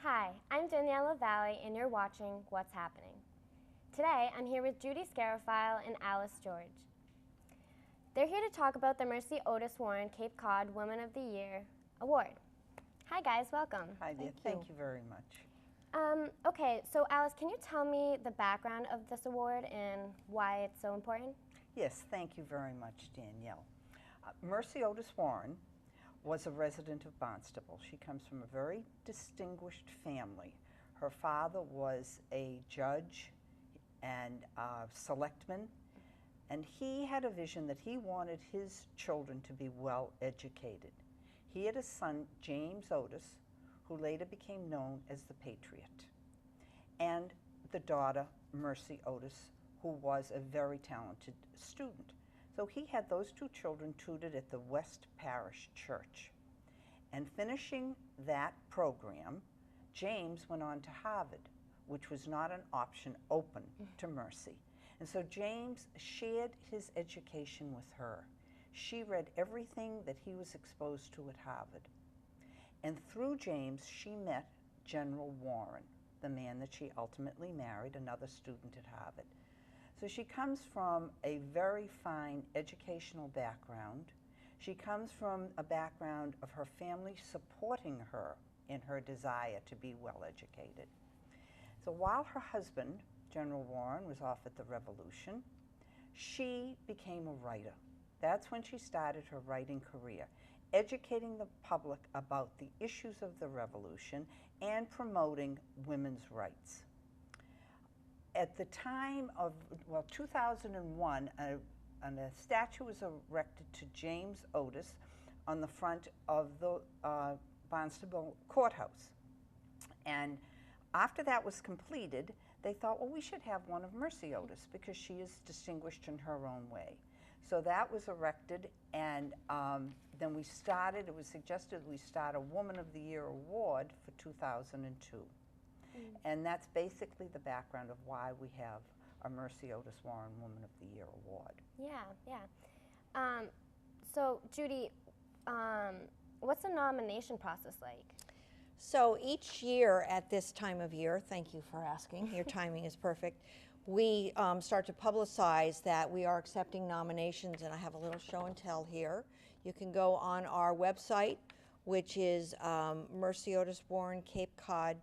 Hi, I'm Daniela Valley, and you're watching What's Happening. Today, I'm here with Judy Scarafile and Alice George. They're here to talk about the Mercy Otis Warren Cape Cod Woman of the Year Award. Hi guys, welcome. Hi there, thank you very much. Okay, so Alice, can you tell me the background of this award and why it's so important? Yes, thank you very much, Danielle. Mercy Otis Warren was a resident of Barnstable. She comes from a very distinguished family. Her father was a judge and selectman, and he had a vision that he wanted his children to be well educated. He had a son, James Otis, who later became known as the Patriot, and the daughter, Mercy Otis, who was a very talented student. So he had those two children tutored at the West Parish Church. And finishing that program, James went on to Harvard, which was not an option open to Mercy. And so James shared his education with her. She read everything that he was exposed to at Harvard. And through James, she met General Warren, the man that she ultimately married, another student at Harvard. So she comes from a very fine educational background. She comes from a background of her family supporting her in her desire to be well educated. So while her husband, General Warren, was off at the Revolution, she became a writer. That's when she started her writing career, educating the public about the issues of the Revolution and promoting women's rights. At the time of, 2001, a statue was erected to James Otis on the front of the Barnstable Courthouse. And after that was completed, they thought, well, we should have one of Mercy Otis because she is distinguished in her own way. So that was erected, and then we started, it was suggested we start a Woman of the Year award for 2002. And that's basically the background of why we have a Mercy Otis Warren Woman of the Year award. Yeah. So Judy, what's the nomination process like? So each year at this time of year, thank you for asking, your timing is perfect, we start to publicize that we are accepting nominations, and I have a little show and tell here. You can go on our website, which is Mercy Otis Warren Cape Cod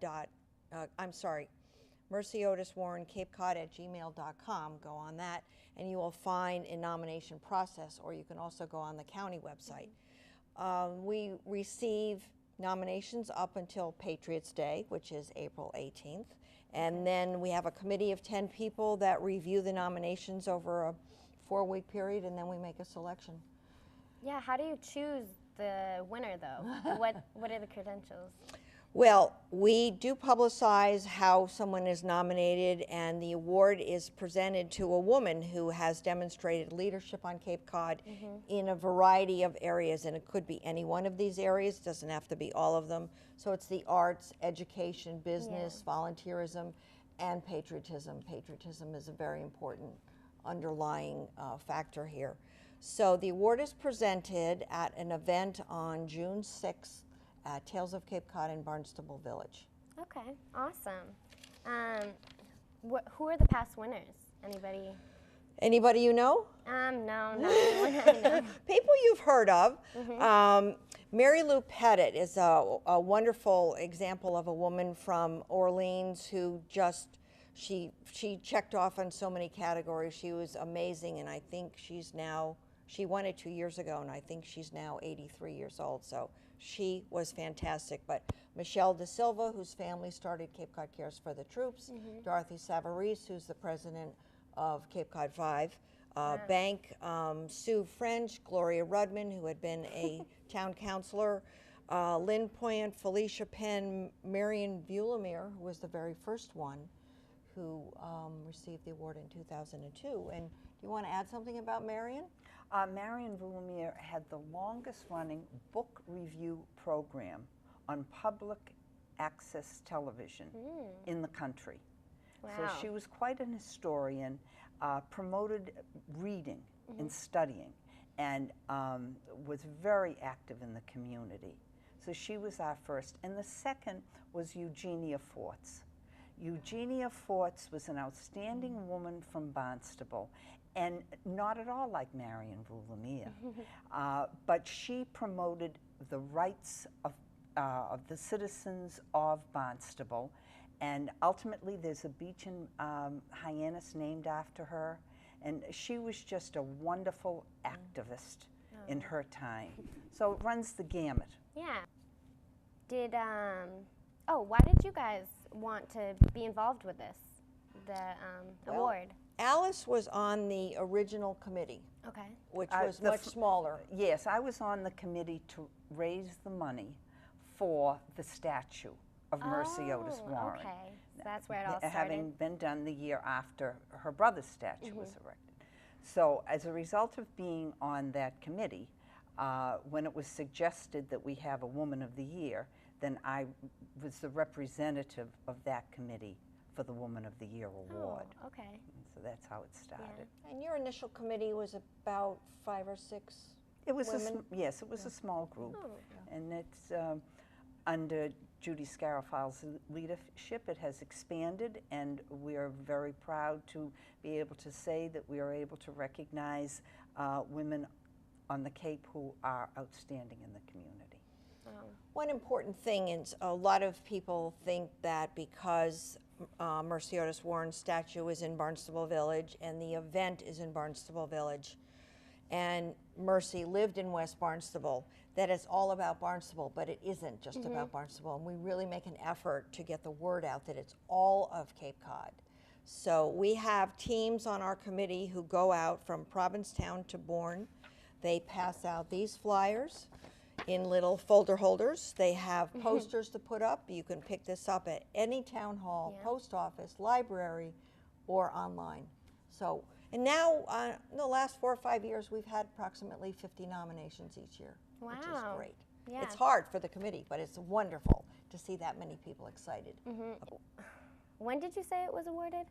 Mercy Otis Warren Cape Cod @gmail.com. Go on that, and you will find a nomination process, or you can also go on the county website. We receive nominations up until Patriots Day, which is April 18th. And then we have a committee of 10 people that review the nominations over a 4-week period, and then we make a selection. Yeah, how do you choose the winner, though? What are the credentials? Well, we do publicize how someone is nominated, and the award is presented to a woman who has demonstrated leadership on Cape Cod in a variety of areas, and it could be any one of these areas. It doesn't have to be all of them. So it's the arts, education, business, volunteerism, and patriotism. Patriotism is a very important underlying factor here. So the award is presented at an event on June 6th at Tales of Cape Cod in Barnstable Village. Okay, awesome. Who are the past winners? Anybody? Anybody you know? No, not anyone I know. People you've heard of. Mary Lou Pettit is a wonderful example of a woman from Orleans who just, she checked off on so many categories. She was amazing, and I think she's now, she won it 2 years ago, and I think she's now 83 years old, so she was fantastic. But Michelle De Silva, whose family started Cape Cod Cares for the Troops, Dorothy Savarese, who's the president of Cape Cod 5 Bank, Sue French, Gloria Rudman, who had been a town councilor, Lynn Poyant, Felicia Penn, Marion Vulamir, who was the very first one who received the award in 2002. And do you want to add something about Marion? Marion Vulamir had the longest running book review program on public access television in the country. Wow. So she was quite an historian, promoted reading and studying, and was very active in the community. So she was our first. And the second was Eugenia Forts. Eugenia Forts was an outstanding woman from Barnstable, and not at all like Marion Voulamir, but she promoted the rights of the citizens of Barnstable, and ultimately there's a beach in Hyannis named after her, and she was just a wonderful activist in her time. So it runs the gamut. Yeah. Did, why did you guys want to be involved with this, the award? Alice was on the original committee, Okay. which was much smaller. Yes, I was on the committee to raise the money for the statue of Mercy Otis Warren. Okay, so that's where it all started. Having been done the year after her brother's statue was erected. So as a result of being on that committee, when it was suggested that we have a Woman of the Year, then I was the representative of that committee for the Woman of the Year award. Oh, okay. So that's how it started. Yeah. And your initial committee was about 5 or 6 It was women? yes, it was a small group, Oh. and it's under Judy Scarafile's leadership. It has expanded, and we are very proud to be able to say that we are able to recognize women on the Cape who are outstanding in the community. One important thing is a lot of people think that because Mercy Otis Warren's statue is in Barnstable Village and the event is in Barnstable Village, and Mercy lived in West Barnstable, that it's all about Barnstable, but it isn't just about Barnstable. And we really make an effort to get the word out that it's all of Cape Cod. So we have teams on our committee who go out from Provincetown to Bourne. They pass out these flyers in little folder holders. They have posters to put up. You can pick this up at any town hall, post office, library, or online. So, and now, in the last 4 or 5 years, we've had approximately 50 nominations each year, which is great. Yeah. It's hard for the committee, but it's wonderful to see that many people excited. When did you say it was awarded?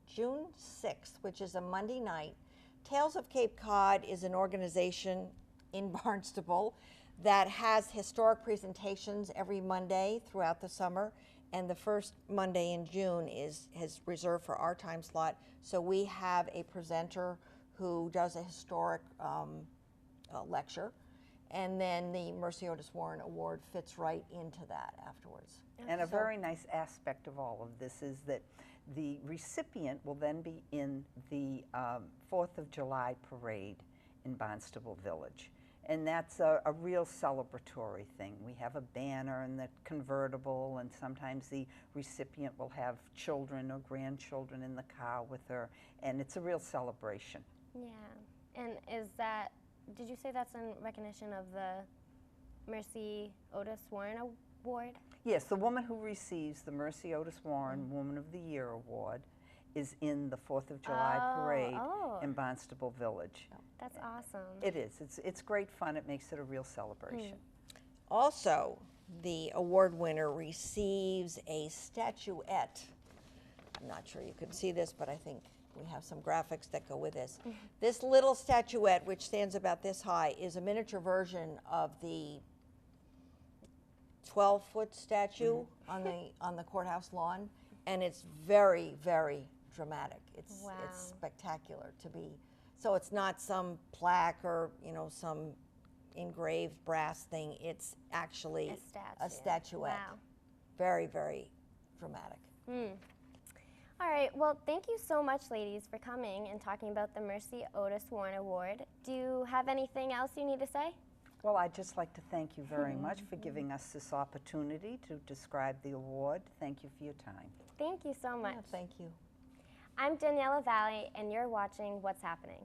June 6th, which is a Monday night. Tales of Cape Cod is an organization in Barnstable that has historic presentations every Monday throughout the summer, and the first Monday in June is reserved for our time slot. So we have a presenter who does a historic lecture, and then the Mercy Otis Warren Award fits right into that afterwards. And a very nice aspect of all of this is that the recipient will then be in the 4th of July parade in Barnstable Village. And that's a real celebratory thing. We have a banner and the convertible, and sometimes the recipient will have children or grandchildren in the car with her, and it's a real celebration. Yeah. And is that, did you say that's in recognition of the Mercy Otis Warren Award? Yes, the woman who receives the Mercy Otis Warren Woman of the Year Award is in the 4th of July parade in Barnstable Village. That's awesome. It is. It's great fun. It makes it a real celebration. Also, the award winner receives a statuette. I'm not sure you can see this, but I think we have some graphics that go with this. This little statuette, which stands about this high, is a miniature version of the 12-foot statue on the courthouse lawn, and it's very, very dramatic. It's spectacular to be. So it's not some plaque or some engraved brass thing. It's actually a statuette. Wow. Very, very dramatic. All right, well, thank you so much, ladies, for coming and talking about the Mercy Otis Warren Award. Do you have anything else you need to say? Well, I'd just like to thank you very much for giving us this opportunity to describe the award. Thank you for your time. Thank you so much. Yeah, thank you. I'm Daniela Valley, and you're watching What's Happening.